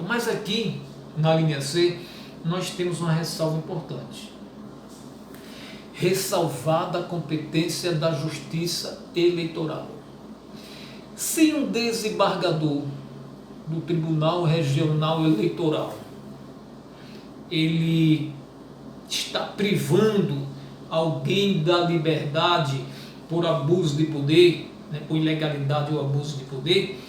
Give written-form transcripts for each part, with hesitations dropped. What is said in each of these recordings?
Mas aqui, na linha C, nós temos uma ressalva importante. Ressalvada a competência da Justiça Eleitoral. Se um desembargador do Tribunal Regional Eleitoral ele está privando alguém da liberdade por abuso de poder, né, por ilegalidade ou abuso de poder,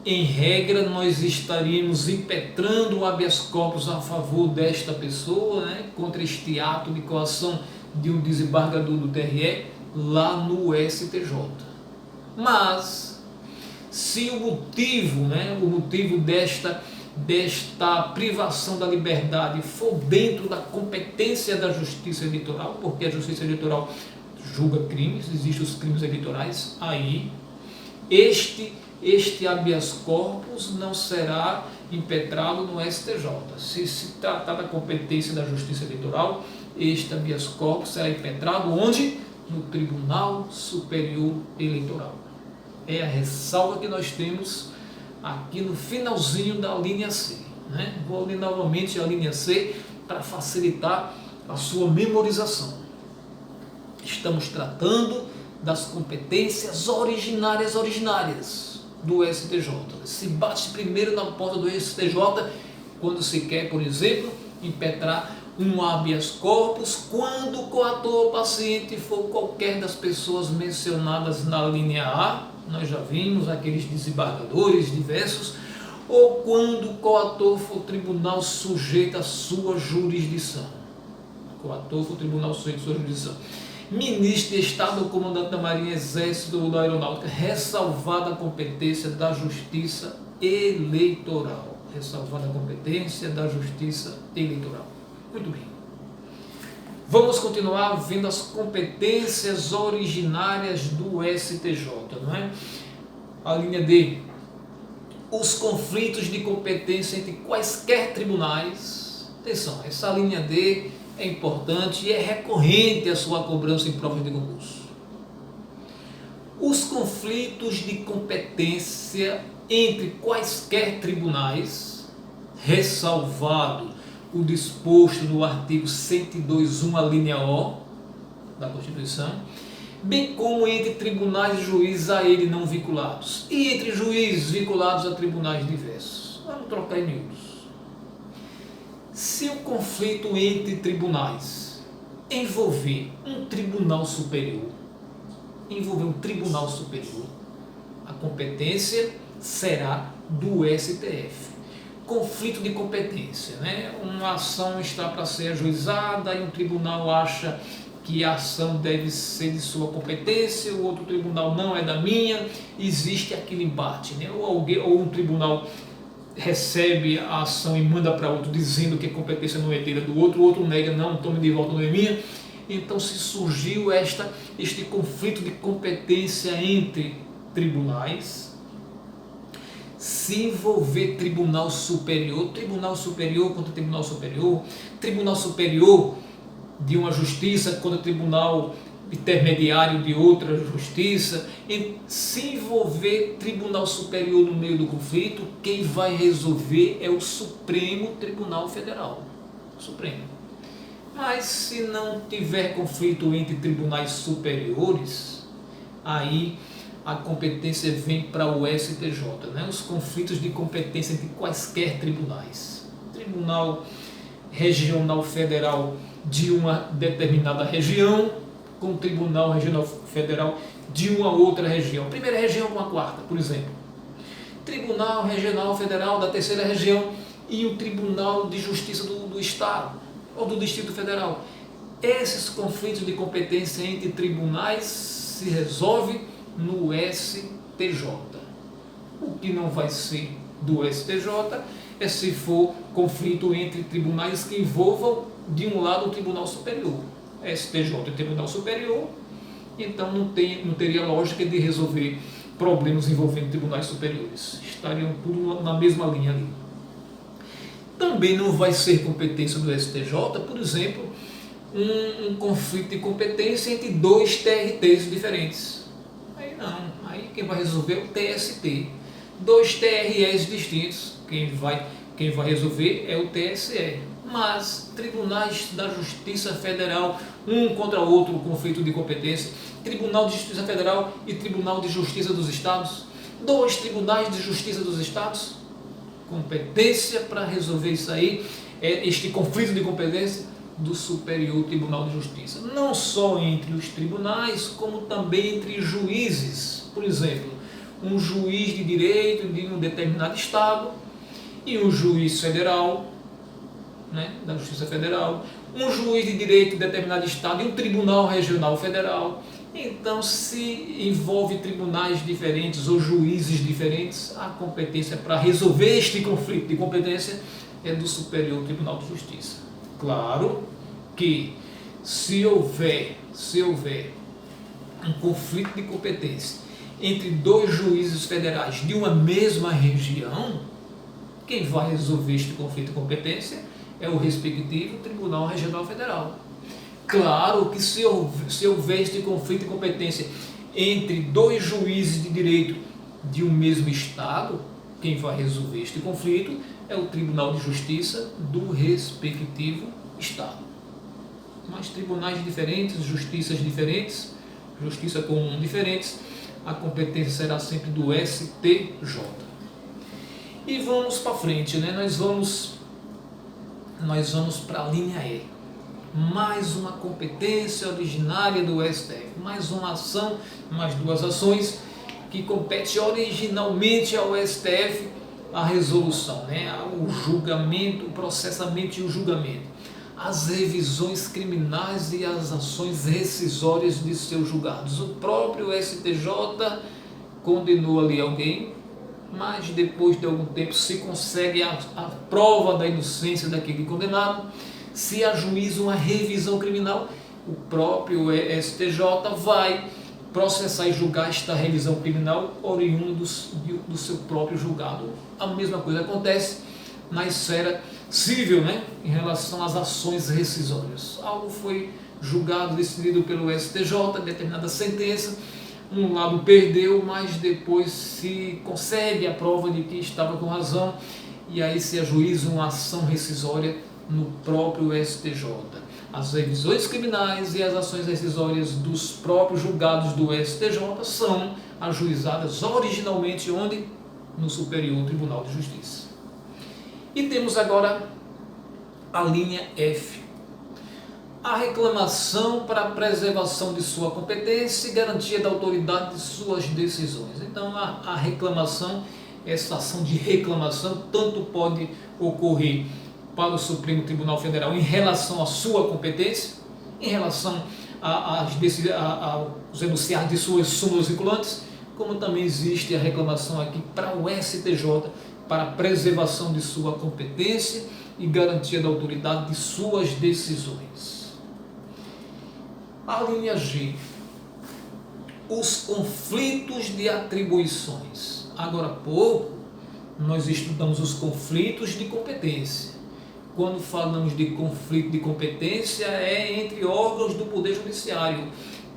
em regra nós estaríamos impetrando o habeas corpus a favor desta pessoa, né, contra este ato de coação de um desembargador do TRE lá no STJ. Mas se o motivo desta privação da liberdade for dentro da competência da Justiça Eleitoral, porque a Justiça Eleitoral julga crimes, existem os crimes eleitorais, aí este habeas corpus não será impetrado no STJ. Se se tratar da competência da Justiça Eleitoral, este habeas corpus será impetrado onde? No Tribunal Superior Eleitoral. É a ressalva que nós temos aqui no finalzinho da linha C, né? Vou ler novamente a linha C para facilitar a sua memorização. Estamos tratando das competências originárias do STJ. Se bate primeiro na porta do STJ quando se quer, por exemplo, impetrar um habeas corpus quando o coator ou paciente for qualquer das pessoas mencionadas na linha A, nós já vimos aqueles desembargadores diversos, ou quando o coator for tribunal sujeito à sua jurisdição. Coator for tribunal sujeito à sua jurisdição. Ministro de Estado ou comandante da Marinha, Exército ou da Aeronáutica, ressalvada a competência da Justiça Eleitoral. Ressalvada a competência da Justiça Eleitoral. Muito bem. Vamos continuar vendo as competências originárias do STJ, não é? A linha D. Os conflitos de competência entre quaisquer tribunais. Atenção, essa linha D é importante e é recorrente a sua cobrança em provas de concurso. Os conflitos de competência entre quaisquer tribunais, ressalvado o disposto no artigo 102.1, a linha O da Constituição, bem como entre tribunais e juízes a ele não vinculados, e entre juízes vinculados a tribunais diversos. Vamos trocar em miúdos. Se o conflito entre tribunais envolver um tribunal superior, a competência será do STF. Conflito de competência, né? Uma ação está para ser ajuizada e um tribunal acha que a ação deve ser de sua competência, o outro tribunal não é da minha, existe aquele embate, né? Ou um tribunal recebe a ação e manda para outro dizendo que a competência não é dele, do outro, o outro nega, não, tome de volta, não é minha. Então se surgiu este conflito de competência entre tribunais. Se envolver tribunal superior contra tribunal superior de uma justiça contra tribunal intermediário de outra justiça, se envolver tribunal superior no meio do conflito, quem vai resolver é o Supremo Tribunal Federal. Supremo. Mas se não tiver conflito entre tribunais superiores, aí a competência vem para o STJ, né? Os conflitos de competência entre quaisquer tribunais. Tribunal Regional Federal de uma determinada região, com o Tribunal Regional Federal de uma outra região. Primeira região com a quarta, por exemplo. Tribunal Regional Federal da terceira região e o Tribunal de Justiça do Estado ou do Distrito Federal. Esses conflitos de competência entre tribunais se resolvem no STJ. O que não vai ser do STJ é se for conflito entre tribunais que envolvam de um lado o Tribunal Superior. STJ é Tribunal Superior, então não teria lógica de resolver problemas envolvendo tribunais superiores. Estariam tudo na mesma linha ali. Também não vai ser competência do STJ, por exemplo, um conflito de competência entre dois TRTs diferentes. Aí não, aí quem vai resolver é o TST. Dois TREs distintos, quem vai quem vai resolver é o TSE. Mas tribunais da Justiça Federal, um contra o outro, o conflito de competência, Tribunal de Justiça Federal e Tribunal de Justiça dos Estados, dois tribunais de justiça dos estados, competência para resolver isso aí, este conflito de competência do Superior Tribunal de Justiça. Não só entre os tribunais, como também entre juízes. Por exemplo, um juiz de direito de um determinado estado e um juiz federal, né, da Justiça Federal, um juiz de direito de determinado estado e um tribunal regional federal. Então, se envolve tribunais diferentes ou juízes diferentes, a competência para resolver este conflito de competência é do Superior Tribunal de Justiça. Claro que se houver um conflito de competência entre dois juízes federais de uma mesma região, quem vai resolver este conflito de competência é o respectivo Tribunal Regional Federal. Claro que se houver este conflito de competência entre dois juízes de direito de um mesmo estado, quem vai resolver este conflito é o Tribunal de Justiça do respectivo estado. Mas tribunais diferentes, justiças diferentes, justiça comum diferentes, a competência será sempre do STJ. E vamos para frente, né? Nós vamos para a linha E. Mais uma competência originária do STF, mais uma ação, mais duas ações que compete originalmente ao STF a resolução, né? O julgamento, o processamento e o julgamento, as revisões criminais e as ações rescisórias de seus julgados. O próprio STJ condenou ali alguém, mas depois de algum tempo se consegue a prova da inocência daquele condenado, se ajuiza uma revisão criminal, o próprio STJ vai processar e julgar esta revisão criminal oriunda do seu próprio julgado. A mesma coisa acontece na esfera civil, né, em relação às ações rescisórias. Algo foi julgado, decidido pelo STJ, determinada sentença, um lado perdeu, mas depois se consegue a prova de que estava com razão, e aí se ajuiza uma ação rescisória no próprio STJ. As revisões criminais e as ações rescisórias dos próprios julgados do STJ são ajuizadas originalmente onde? No Superior Tribunal de Justiça. E temos agora a linha F. A reclamação para a preservação de sua competência e garantia da autoridade de suas decisões. Então, a reclamação, essa ação de reclamação, tanto pode ocorrer para o Supremo Tribunal Federal em relação à sua competência, em relação aos enunciados de suas súmulas vinculantes, como também existe a reclamação aqui para o STJ, para a preservação de sua competência e garantia da autoridade de suas decisões. A linha G. Os conflitos de atribuições. Agora há pouco, nós estudamos os conflitos de competência. Quando falamos de conflito de competência, é entre órgãos do Poder Judiciário.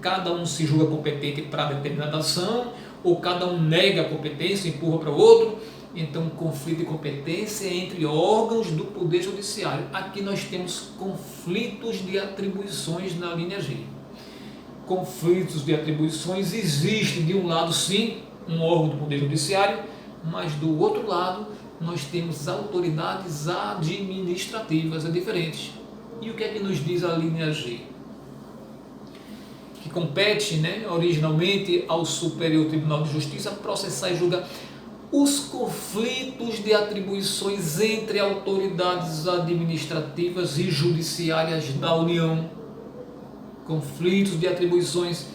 Cada um se julga competente para determinada ação, ou cada um nega a competência, empurra para o outro. Então, conflito de competência é entre órgãos do Poder Judiciário. Aqui nós temos conflitos de atribuições na linha G. Conflitos de atribuições existem de um lado, sim, um órgão do Poder Judiciário, mas do outro lado nós temos autoridades administrativas, é diferente. E o que é que nos diz a linha G? Que compete, né, originalmente ao Superior Tribunal de Justiça processar e julgar os conflitos de atribuições entre autoridades administrativas e judiciárias da União. Conflitos de atribuições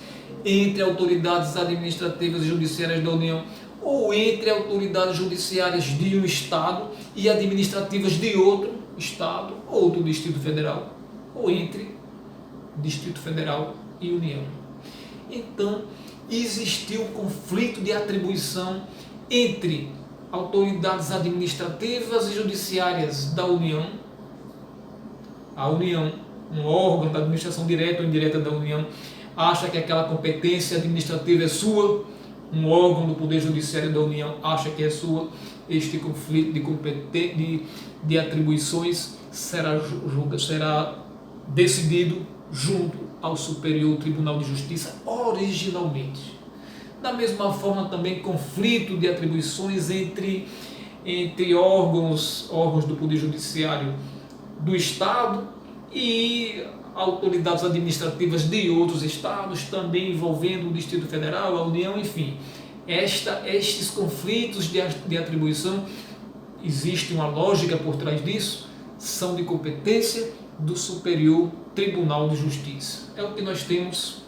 entre autoridades administrativas e judiciárias da União, ou entre autoridades judiciárias de um Estado e administrativas de outro Estado ou do Distrito Federal, ou entre Distrito Federal e União. Então, existiu um conflito de atribuição entre autoridades administrativas e judiciárias da União. A União, um órgão da administração direta ou indireta da União, acha que aquela competência administrativa é sua, um órgão do Poder Judiciário da União acha que é sua, este conflito de atribuições será decidido junto ao Superior Tribunal de Justiça originalmente. Da mesma forma, também conflito de atribuições entre órgãos do Poder Judiciário do Estado e autoridades administrativas de outros estados, também envolvendo o Distrito Federal, a União, enfim. Estes conflitos de atribuição, existe uma lógica por trás disso, são de competência do Superior Tribunal de Justiça. É o que nós temos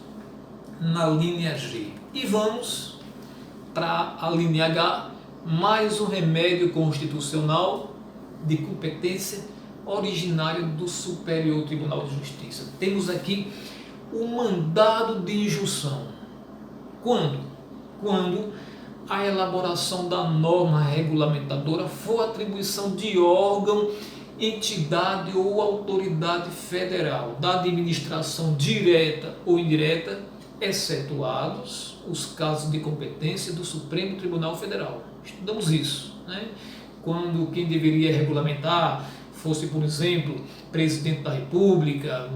na linha G. E vamos para a linha H, mais um remédio constitucional de competência originário do Superior Tribunal de Justiça. Temos aqui o mandado de injunção. Quando a elaboração da norma regulamentadora for atribuição de órgão, entidade ou autoridade federal, da administração direta ou indireta, excetuados os casos de competência do Supremo Tribunal Federal. Estudamos isso, né? Quando quem deveria regulamentar fosse, por exemplo, presidente da República,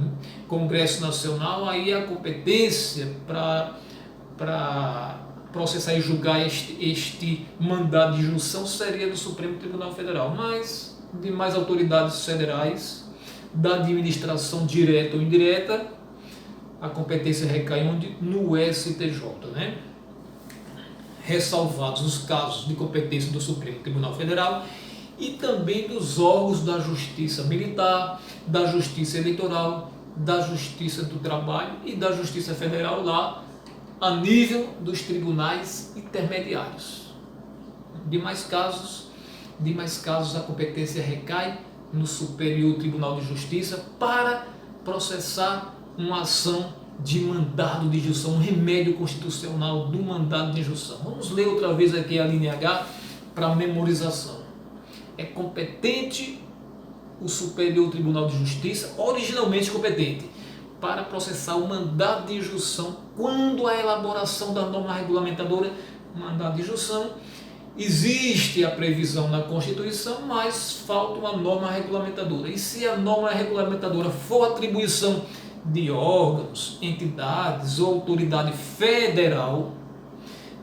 Congresso Nacional, aí a competência para processar e julgar este mandado de injunção seria do Supremo Tribunal Federal, mas demais autoridades federais, da administração direta ou indireta, a competência recai onde? No STJ, né? Ressalvados os casos de competência do Supremo Tribunal Federal e também dos órgãos da Justiça Militar, da Justiça Eleitoral, da Justiça do Trabalho e da Justiça Federal lá a nível dos tribunais intermediários. Demais casos a competência recai no Superior Tribunal de Justiça para processar uma ação de mandado de injunção, um remédio constitucional do mandado de injunção. Vamos ler outra vez aqui a linha H para memorização. É competente o Superior Tribunal de Justiça, originalmente competente, para processar o mandado de injunção quando a elaboração da norma regulamentadora, mandado de injunção, existe a previsão na Constituição, mas falta uma norma regulamentadora. E se a norma regulamentadora for atribuição de órgãos, entidades ou autoridade federal,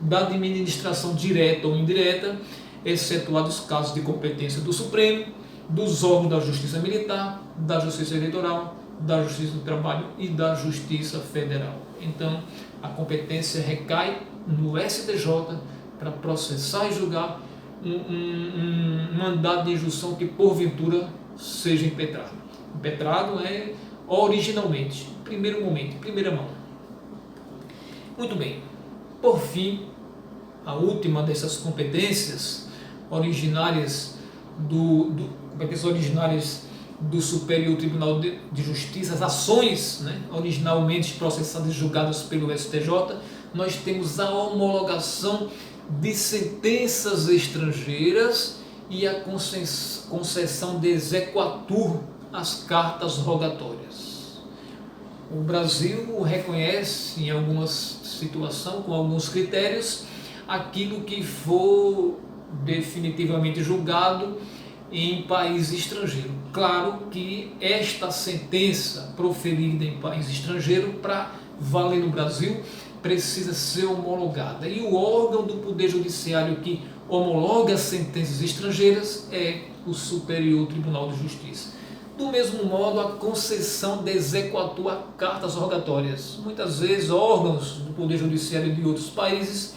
da administração direta ou indireta, excetuados os casos de competência do Supremo, dos órgãos da Justiça Militar, da Justiça Eleitoral, da Justiça do Trabalho e da Justiça Federal. Então, a competência recai no STJ para processar e julgar um mandado de injunção que porventura seja impetrado. Impetrado é originalmente, primeiro momento, primeira mão. Muito bem. Por fim, a última dessas competências originárias do Superior Tribunal de Justiça, as ações, né, originalmente processadas e julgadas pelo STJ, nós temos a homologação de sentenças estrangeiras e a concessão de exequatur às cartas rogatórias. O Brasil reconhece em algumas situações, com alguns critérios, aquilo que for definitivamente julgado em país estrangeiro. Claro que esta sentença proferida em país estrangeiro, para valer no Brasil, precisa ser homologada. E o órgão do Poder Judiciário que homologa sentenças estrangeiras é o Superior Tribunal de Justiça. Do mesmo modo, a concessão de exequatur a cartas rogatórias. Muitas vezes, órgãos do Poder Judiciário de outros países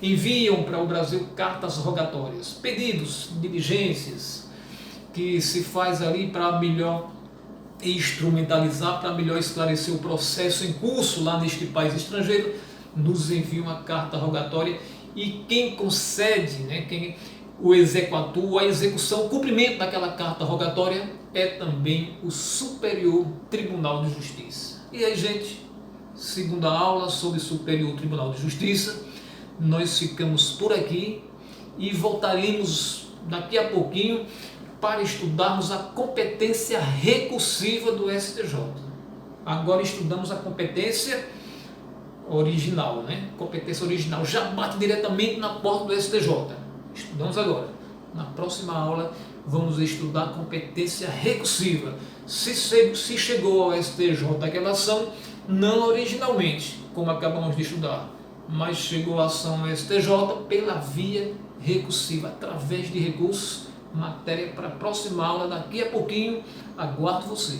enviam para o Brasil cartas rogatórias, pedidos, diligências, que se faz ali para melhor instrumentalizar, para melhor esclarecer o processo em curso lá neste país estrangeiro, nos envia uma carta rogatória e quem concede, né, o exequatur, a execução, o cumprimento daquela carta rogatória é também o Superior Tribunal de Justiça. E aí, gente, segunda aula sobre Superior Tribunal de Justiça, nós ficamos por aqui e voltaremos daqui a pouquinho para estudarmos a competência recursiva do STJ. Agora estudamos a competência original, né? Competência original já bate diretamente na porta do STJ. Estudamos agora. Na próxima aula vamos estudar competência recursiva. Se chegou ao STJ aquela ação, não originalmente, como acabamos de estudar, mas chegou a ação ao STJ pela via recursiva, através de recursos, matéria para a próxima aula, daqui a pouquinho, aguardo você.